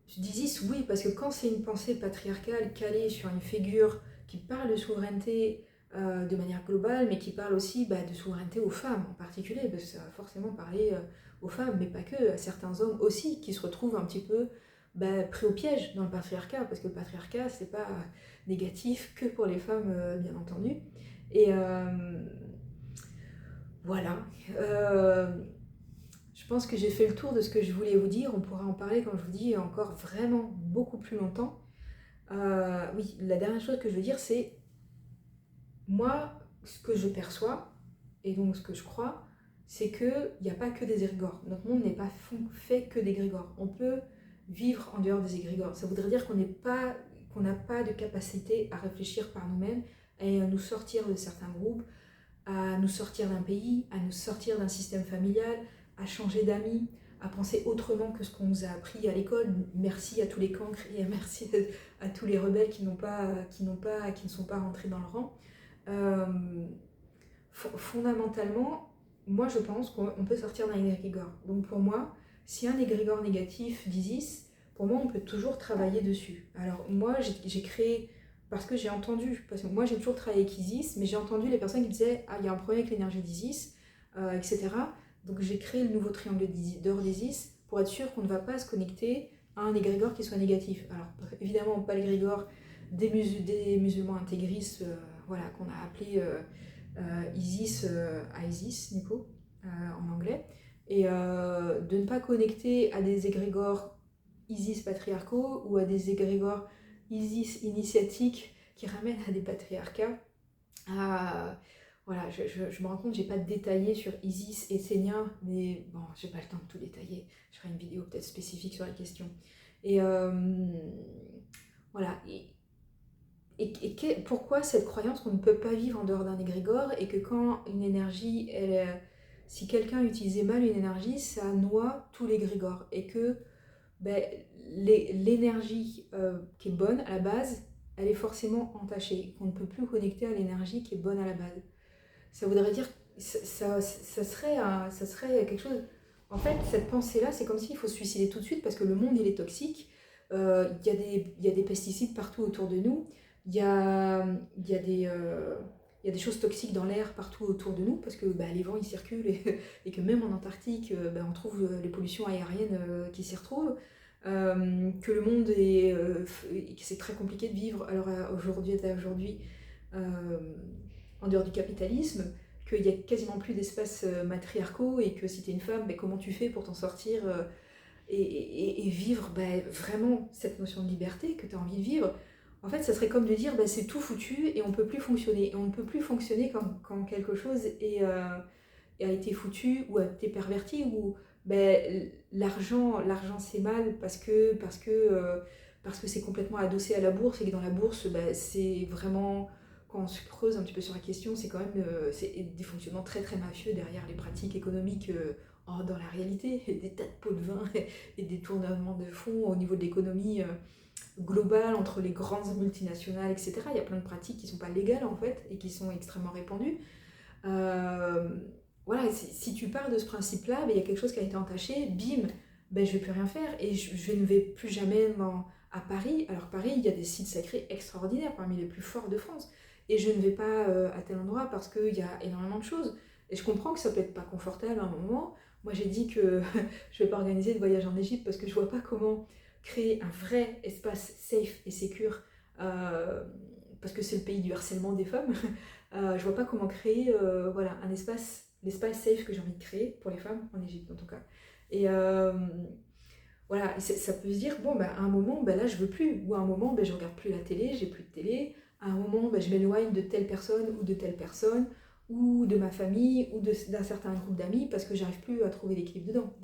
je dis Isis, oui, parce que quand c'est une pensée patriarcale calée sur une figure qui parle de souveraineté de manière globale, mais qui parle aussi de souveraineté aux femmes en particulier, parce que ça va forcément parler aux femmes, mais pas que, à certains hommes aussi, qui se retrouvent un petit peu pris au piège dans le patriarcat, parce que le patriarcat, c'est pas négatif que pour les femmes, bien entendu. Et voilà. Je pense que j'ai fait le tour de ce que je voulais vous dire. On pourra en parler, comme je vous dis, encore vraiment beaucoup plus longtemps. Oui, la dernière chose que je veux dire, c'est moi, ce que je perçois, et donc ce que je crois, c'est qu'il n'y a pas que des égrégores. Notre monde n'est pas fait que d'égrégores. On peut vivre en dehors des égrégores. Ça voudrait dire qu'on n'a pas de capacité à réfléchir par nous-mêmes et à nous sortir de certains groupes, à nous sortir d'un pays, à nous sortir d'un système familial, à changer d'amis, à penser autrement que ce qu'on nous a appris à l'école. Merci à tous les cancres et merci à tous les rebelles qui ne sont pas rentrés dans le rang. Fondamentalement, moi je pense qu'on peut sortir d'un égrégore. Donc pour moi, si un égrégore négatif d'Isis, pour moi on peut toujours travailler dessus. Alors moi j'ai créé, parce que j'ai entendu, parce que moi j'ai toujours travaillé avec Isis, mais j'ai entendu les personnes qui disaient ah il y a un problème avec l'énergie d'Isis, etc. Donc j'ai créé le nouveau triangle d'or d'Isis pour être sûr qu'on ne va pas se connecter à un égrégore qui soit négatif. Alors évidemment pas l'égrégore des musulmans intégristes, voilà, qu'on a appelé Isis, Isis, Nico, en anglais, et de ne pas connecter à des égrégores Isis patriarcaux ou à des égrégores Isis initiatiques qui ramènent à des patriarcats. Voilà, je me rends compte, j'ai pas détaillé sur Isis et Sénia, mais bon, j'ai pas le temps de tout détailler. Je ferai une vidéo peut-être spécifique sur la question. Et voilà. Pourquoi cette croyance qu'on ne peut pas vivre en dehors d'un égrégore et que quand une énergie, si quelqu'un utilisait mal une énergie, ça noie tout l'égrégore et que ben, l'énergie qui est bonne à la base, elle est forcément entachée, qu'on ne peut plus connecter à l'énergie qui est bonne à la base. Ça voudrait dire, ça serait quelque chose... En fait, cette pensée-là, c'est comme s'il faut se suicider tout de suite parce que le monde, il est toxique. Il y a des pesticides partout autour de nous. Il y a des choses toxiques dans l'air partout autour de nous parce que les vents, ils circulent et que même en Antarctique, on trouve les pollutions aériennes qui s'y retrouvent. Que le monde est... que c'est très compliqué de vivre. Alors aujourd'hui, en dehors du capitalisme, qu'il n'y a quasiment plus d'espaces matriarcaux et que si tu es une femme, comment tu fais pour t'en sortir et vivre vraiment cette notion de liberté que tu as envie de vivre. En fait, ça serait comme de dire c'est tout foutu et on ne peut plus fonctionner. Et on ne peut plus fonctionner quand quelque chose a été foutu ou a été perverti ou l'argent c'est mal parce que c'est complètement adossé à la bourse et que dans la bourse, c'est vraiment... Quand on se creuse un petit peu sur la question, c'est quand même c'est des fonctionnements très très mafieux derrière les pratiques économiques dans la réalité, des tas de pots de vin et des tournements de fonds au niveau de l'économie globale entre les grandes multinationales, etc. Il y a plein de pratiques qui ne sont pas légales en fait et qui sont extrêmement répandues. Voilà, si tu pars de ce principe-là, il y a quelque chose qui a été entaché, bim, je ne vais plus rien faire et je ne vais plus jamais à Paris. Alors Paris, il y a des sites sacrés extraordinaires, parmi les plus forts de France. Et je ne vais pas à tel endroit parce qu'il y a énormément de choses. Et je comprends que ça peut être pas confortable à un moment. Moi, j'ai dit que je ne vais pas organiser de voyage en Égypte parce que je ne vois pas comment créer un vrai espace safe et secure parce que c'est le pays du harcèlement des femmes. Je ne vois pas comment créer voilà, l'espace safe que j'ai envie de créer pour les femmes en Égypte en tout cas. Et voilà, ça peut se dire, à un moment, là je veux plus, ou à un moment, je regarde plus la télé, j'ai plus de télé, à un moment, je m'éloigne de telle personne ou de telle personne, ou de ma famille, ou d'un certain groupe d'amis, parce que j'arrive plus à trouver l'équilibre dedans.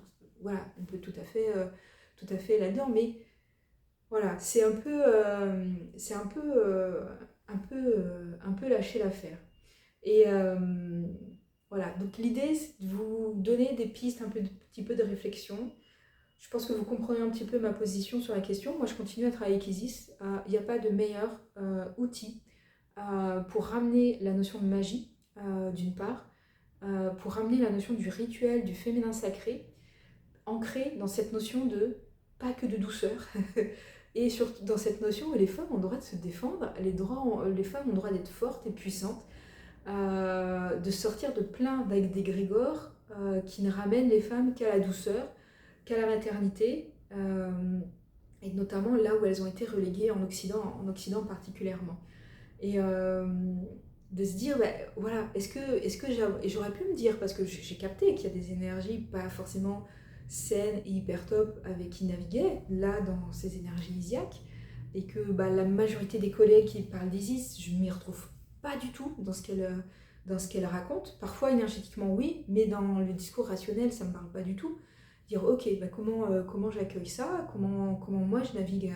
Voilà, on peut tout à fait là-dedans, mais voilà, c'est un peu lâcher l'affaire. Et voilà, donc l'idée, c'est de vous donner des pistes, un petit peu de réflexion. Je pense que vous comprenez un petit peu ma position sur la question. Moi, je continue à travailler avec Isis. Il n'y a pas de meilleur outil pour ramener la notion de magie, d'une part, pour ramener la notion du rituel, du féminin sacré, ancré dans cette notion de pas que de douceur, et surtout dans cette notion où les femmes ont le droit de se défendre, les femmes ont le droit d'être fortes et puissantes, de sortir de plein d'égrégores qui ne ramènent les femmes qu'à la douceur, qu'à la maternité, et notamment là où elles ont été reléguées en Occident particulièrement. Et de se dire, voilà, est-ce que j'aurais pu me dire, parce que j'ai capté qu'il y a des énergies pas forcément saines et hyper top avec qui naviguaient, là, dans ces énergies isiaques, et que la majorité des collègues qui parlent d'Isis, je ne m'y retrouve pas du tout dans ce qu'elle raconte. Parfois, énergétiquement, oui, mais dans le discours rationnel, ça ne me parle pas du tout. Dire, ok, comment j'accueille ça, comment moi je navigue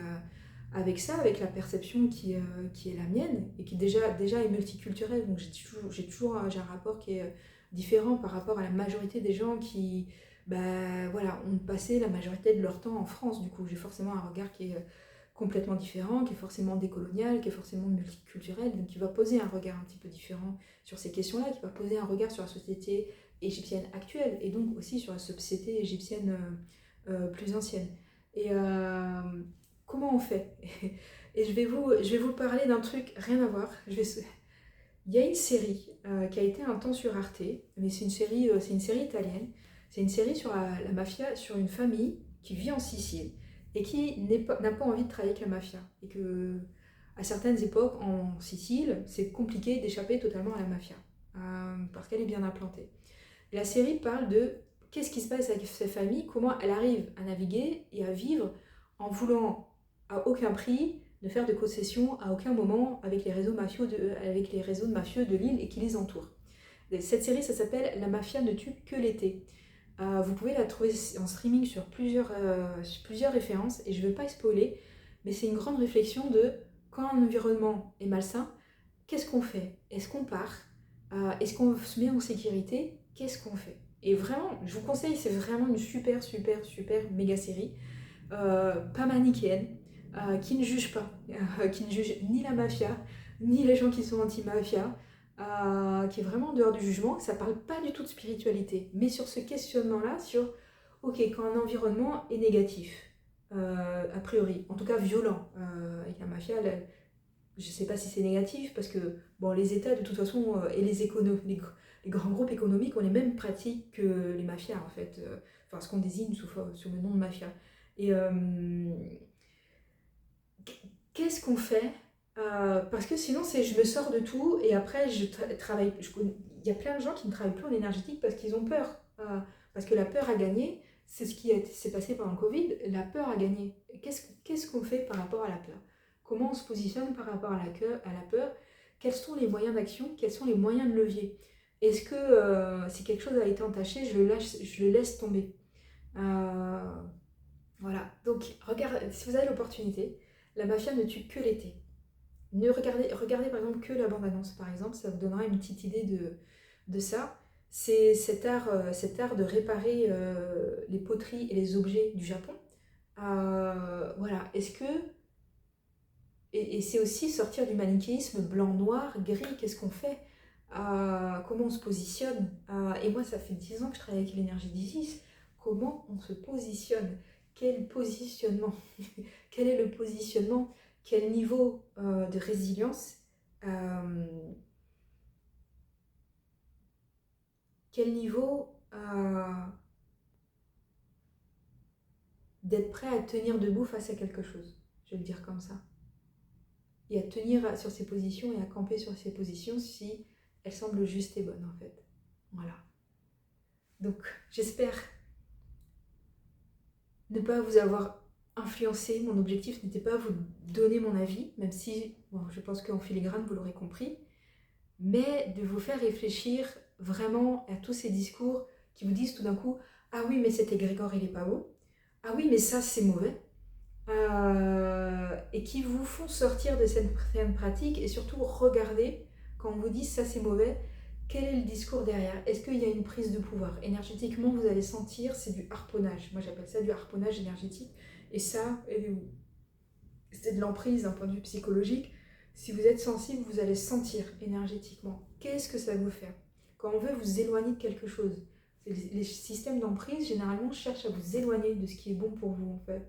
avec ça, avec la perception qui est la mienne, et qui déjà est multiculturelle, donc j'ai un rapport qui est différent par rapport à la majorité des gens qui voilà, ont passé la majorité de leur temps en France. Du coup, j'ai forcément un regard qui est complètement différent, qui est forcément décolonial, qui est forcément multiculturel, donc qui va poser un regard un petit peu différent sur ces questions-là, qui va poser un regard sur la société égyptienne actuelle, et donc aussi sur la société égyptienne plus ancienne. Et comment on fait? Et je vais vous parler d'un truc, rien à voir. Il y a une série qui a été un temps sur Arte, mais c'est une série italienne. C'est une série sur la mafia, sur une famille qui vit en Sicile et qui n'a pas envie de travailler avec la mafia. Et que, à certaines époques, en Sicile, c'est compliqué d'échapper totalement à la mafia, parce qu'elle est bien implantée. Et la série parle de qu'est-ce qui se passe avec cette famille, comment elle arrive à naviguer et à vivre en voulant à aucun prix ne faire de concessions à aucun moment avec les réseaux de mafieux de l'île et qui les entourent. Cette série, ça s'appelle La mafia ne tue que l'été. Vous pouvez la trouver en streaming sur plusieurs références et je ne veux pas spoiler, mais c'est une grande réflexion de quand un environnement est malsain, qu'est-ce qu'on fait? Est-ce qu'on part? Est-ce qu'on se met en sécurité? Qu'est-ce qu'on fait? Et vraiment, je vous conseille, c'est vraiment une super méga série, pas manichéenne, qui ne juge pas, qui ne juge ni la mafia, ni les gens qui sont anti-mafia, qui est vraiment en dehors du jugement. Ça parle pas du tout de spiritualité, mais sur ce questionnement-là, sur, ok, quand un environnement est négatif, a priori, en tout cas violent, avec la mafia, je sais pas si c'est négatif, parce que bon, les États, de toute façon, et les grands groupes économiques ont les mêmes pratiques que les mafias, en fait, enfin, ce qu'on désigne sous le nom de mafia. Et qu'est-ce qu'on fait? Parce que sinon, je me sors de tout et après, travaille. Il y a plein de gens qui ne travaillent plus en énergétique parce qu'ils ont peur. Parce que la peur a gagné. C'est ce qui s'est passé pendant le Covid. La peur a gagné. Qu'est-ce qu'on fait par rapport à la peur? Comment on se positionne par rapport à la peur? Quels sont les moyens d'action? Quels sont les moyens de levier? Est-ce que si quelque chose a été entaché, je le laisse tomber? Voilà. Donc, si vous avez l'opportunité, la mafia ne tue que l'été. Regardez par exemple que la bande-annonce, par exemple, ça vous donnera une petite idée de ça. C'est cet art de réparer les poteries et les objets du Japon. Voilà, est-ce que... Et c'est aussi sortir du manichéisme blanc, noir, gris, qu'est-ce qu'on fait? Comment on se positionne? Et moi, ça fait 10 ans que je travaille avec l'énergie d'Isis. Comment on se positionne? Quel positionnement? Quel est le positionnement? Quel niveau de résilience? Quel niveau d'être prêt à tenir debout face à quelque chose? Je vais le dire comme ça. Et à tenir sur ses positions et à camper sur ses positions si elles semblent justes et bonnes, en fait. Voilà. Donc, j'espère ne pas vous avoir influencé. Mon objectif n'était pas vous donner mon avis, même si, bon, je pense qu'en filigrane, vous l'aurez compris, mais de vous faire réfléchir vraiment à tous ces discours qui vous disent tout d'un coup « Ah oui, mais cet égrégore, il est pas beau. Ah oui, mais ça, c'est mauvais. » Et qui vous font sortir de certaines pratiques et surtout regarder, quand on vous dit « ça, c'est mauvais », quel est le discours derrière? Est-ce qu'il y a une prise de pouvoir? Énergétiquement, vous allez sentir, c'est du harponnage. Moi, j'appelle ça du harponnage énergétique. Et ça, c'est de l'emprise d'un point de vue psychologique. Si vous êtes sensible, vous allez sentir énergétiquement. Qu'est-ce que ça vous fait? Quand on veut vous éloigner de quelque chose, les systèmes d'emprise, généralement, cherchent à vous éloigner de ce qui est bon pour vous, en fait.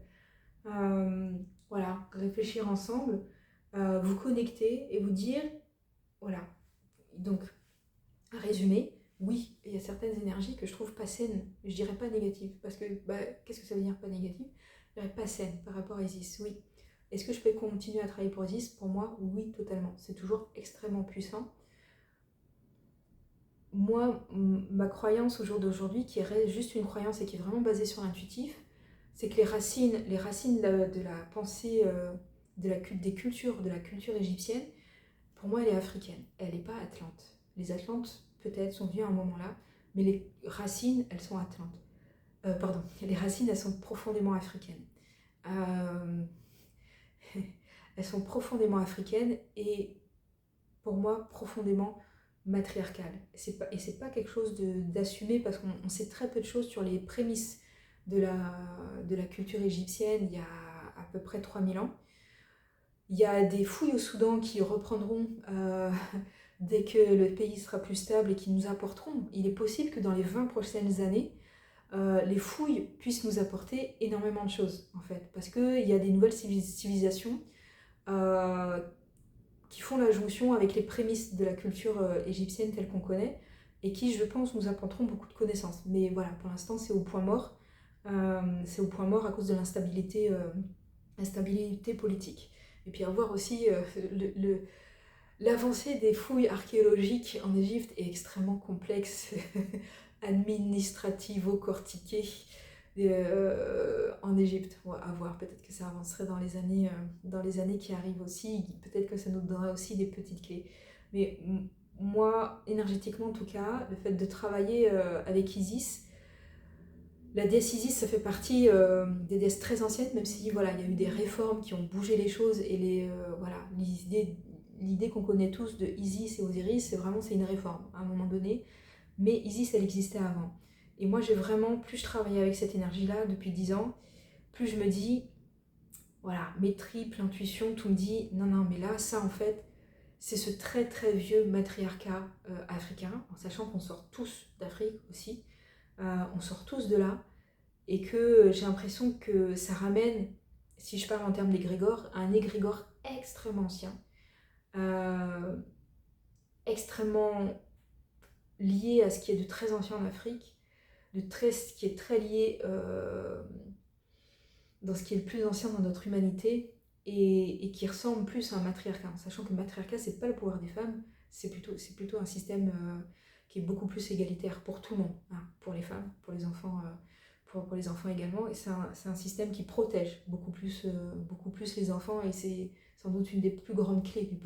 Voilà, réfléchir ensemble, vous connecter et vous dire, voilà. Donc, à résumer, oui, il y a certaines énergies que je trouve pas saines, je dirais pas négatives, parce que, qu'est-ce que ça veut dire pas négatif? Je dirais pas saines par rapport à Isis, oui. Est-ce que je peux continuer à travailler pour Isis? Pour moi, oui, totalement. C'est toujours extrêmement puissant. Moi, ma croyance au jour d'aujourd'hui, qui est juste une croyance et qui est vraiment basée sur l'intuitif, c'est que les racines de la pensée, des cultures, de la culture égyptienne, pour moi, elle est africaine. Elle n'est pas atlante. Les Atlantes, peut-être, sont venues à un moment-là, mais les racines, elles sont atlantes. Pardon, les racines, elles sont profondément africaines. Elles sont profondément africaines et, pour moi, profondément matriarcale. Et c'est pas quelque chose d'assumé parce qu'on sait très peu de choses sur les prémices de la culture égyptienne il y a à peu près 3000 ans. Il y a des fouilles au Soudan qui reprendront dès que le pays sera plus stable et qui nous apporteront. Il est possible que dans les 20 prochaines années, les fouilles puissent nous apporter énormément de choses, en fait. Parce qu'il y a des nouvelles civilisations euh, qui font la jonction avec les prémices de la culture égyptienne telle qu'on connaît, et qui, je pense, nous apporteront beaucoup de connaissances. Mais voilà, pour l'instant, c'est au point mort. C'est au point mort à cause de l'instabilité politique. Et puis à voir aussi l'avancée des fouilles archéologiques en Égypte est extrêmement complexe, administrativo-cortiquée en Égypte. On va voir, peut-être que ça avancerait dans les années qui arrivent aussi, peut-être que ça nous donnera aussi des petites clés. Mais moi, énergétiquement en tout cas, le fait de travailler avec Isis, la déesse Isis, ça fait partie des déesses très anciennes, même si voilà, il y a eu des réformes qui ont bougé les choses et voilà, l'idée qu'on connaît tous de Isis et Osiris, c'est une réforme à un moment donné, mais Isis, elle existait avant. Et moi, j'ai vraiment, plus je travaille avec cette énergie-là depuis 10 ans, plus je me dis, voilà, mes tripes, l'intuition, tout me dit, non, non, mais là, ça en fait, c'est ce très très vieux matriarcat africain, en sachant qu'on sort tous d'Afrique aussi. On sort tous de là, et que j'ai l'impression que ça ramène, si je parle en termes d'égrégore, à un égrégore extrêmement ancien, euh, extrêmement lié à ce qui est de très ancien en Afrique, ce qui est très lié dans ce qui est le plus ancien dans notre humanité, et qui ressemble plus à un matriarcat, sachant que le matriarcat, c'est pas le pouvoir des femmes, c'est plutôt un système qui est beaucoup plus égalitaire pour tout le monde, hein, pour les femmes, pour les enfants, pour les enfants également, et c'est un système qui protège beaucoup plus les enfants, et c'est sans doute une des plus grandes clés du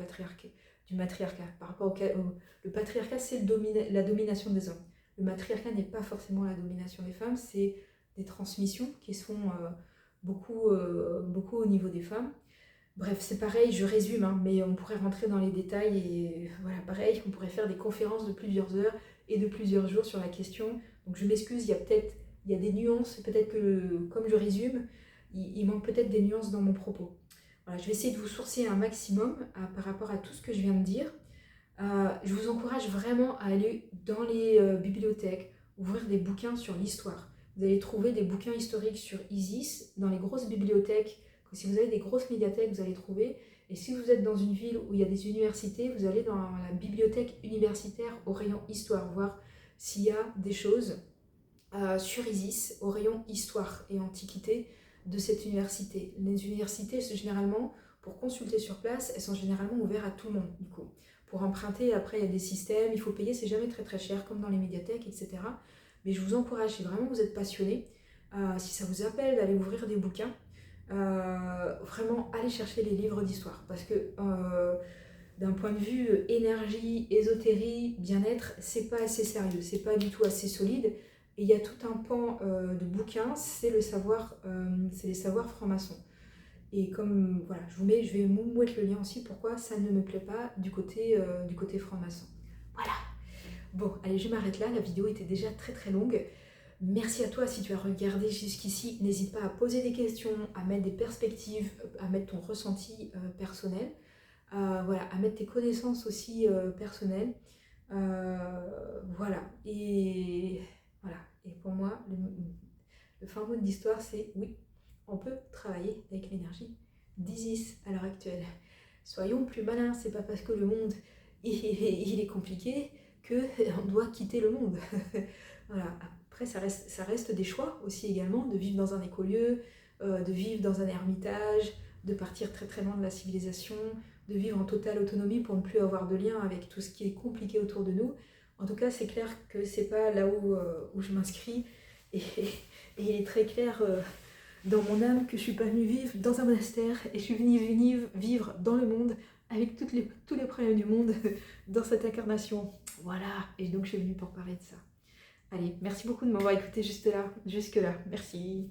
matriarcat. Par rapport le patriarcat, c'est la domination des hommes. Le matriarcat n'est pas forcément la domination des femmes, c'est des transmissions qui se font beaucoup au niveau des femmes. Bref, c'est pareil, je résume, hein, mais on pourrait rentrer dans les détails, et voilà, pareil, on pourrait faire des conférences de plusieurs heures et de plusieurs jours sur la question. Donc je m'excuse, il y a des nuances, peut-être que comme je résume, il manque peut-être des nuances dans mon propos. Voilà, je vais essayer de vous sourcer un maximum par rapport à tout ce que je viens de dire. Je vous encourage vraiment à aller dans les bibliothèques, ouvrir des bouquins sur l'histoire. Vous allez trouver des bouquins historiques sur Isis dans les grosses bibliothèques. Si vous avez des grosses médiathèques, vous allez trouver. Et si vous êtes dans une ville où il y a des universités, vous allez dans la bibliothèque universitaire au rayon histoire, voir s'il y a des choses sur Isis au rayon histoire et antiquité de cette université. Les universités, généralement, pour consulter sur place, elles sont généralement ouvertes à tout le monde, du coup. Pour emprunter, après, il y a des systèmes, il faut payer, c'est jamais très très cher, comme dans les médiathèques, etc. Mais je vous encourage, si vraiment vous êtes passionné, si ça vous appelle d'aller ouvrir des bouquins, vraiment allez chercher les livres d'histoire, parce que d'un point de vue énergie, ésotérie, bien-être, c'est pas assez sérieux, c'est pas du tout assez solide. Et il y a tout un pan de bouquins, c'est les savoirs francs-maçons. Et comme voilà, je vais vous mettre le lien aussi pourquoi ça ne me plaît pas du côté franc-maçon. Voilà. Bon, allez, je m'arrête là, la vidéo était déjà très très longue. Merci à toi si tu as regardé jusqu'ici. N'hésite pas à poser des questions, à mettre des perspectives, à mettre ton ressenti personnel. Voilà, à mettre tes connaissances aussi personnelles. Voilà. Et voilà. Et pour moi, le fin mot de l'histoire, c'est oui, on peut travailler avec l'énergie d'Isis à l'heure actuelle. Soyons plus malins, c'est pas parce que le monde il est compliqué qu'on doit quitter le monde. Voilà. Après, ça reste des choix aussi également, de vivre dans un écolieu, de vivre dans un ermitage, de partir très très loin de la civilisation, de vivre en totale autonomie pour ne plus avoir de lien avec tout ce qui est compliqué autour de nous. En tout cas, c'est clair que c'est pas là où je m'inscris, et il est très clair dans mon âme que je suis pas venue vivre dans un monastère, et je suis venue vivre dans le monde avec tous les problèmes du monde dans cette incarnation. Voilà, et donc je suis venue pour parler de ça. Allez, merci beaucoup de m'avoir écouté jusque là. Merci.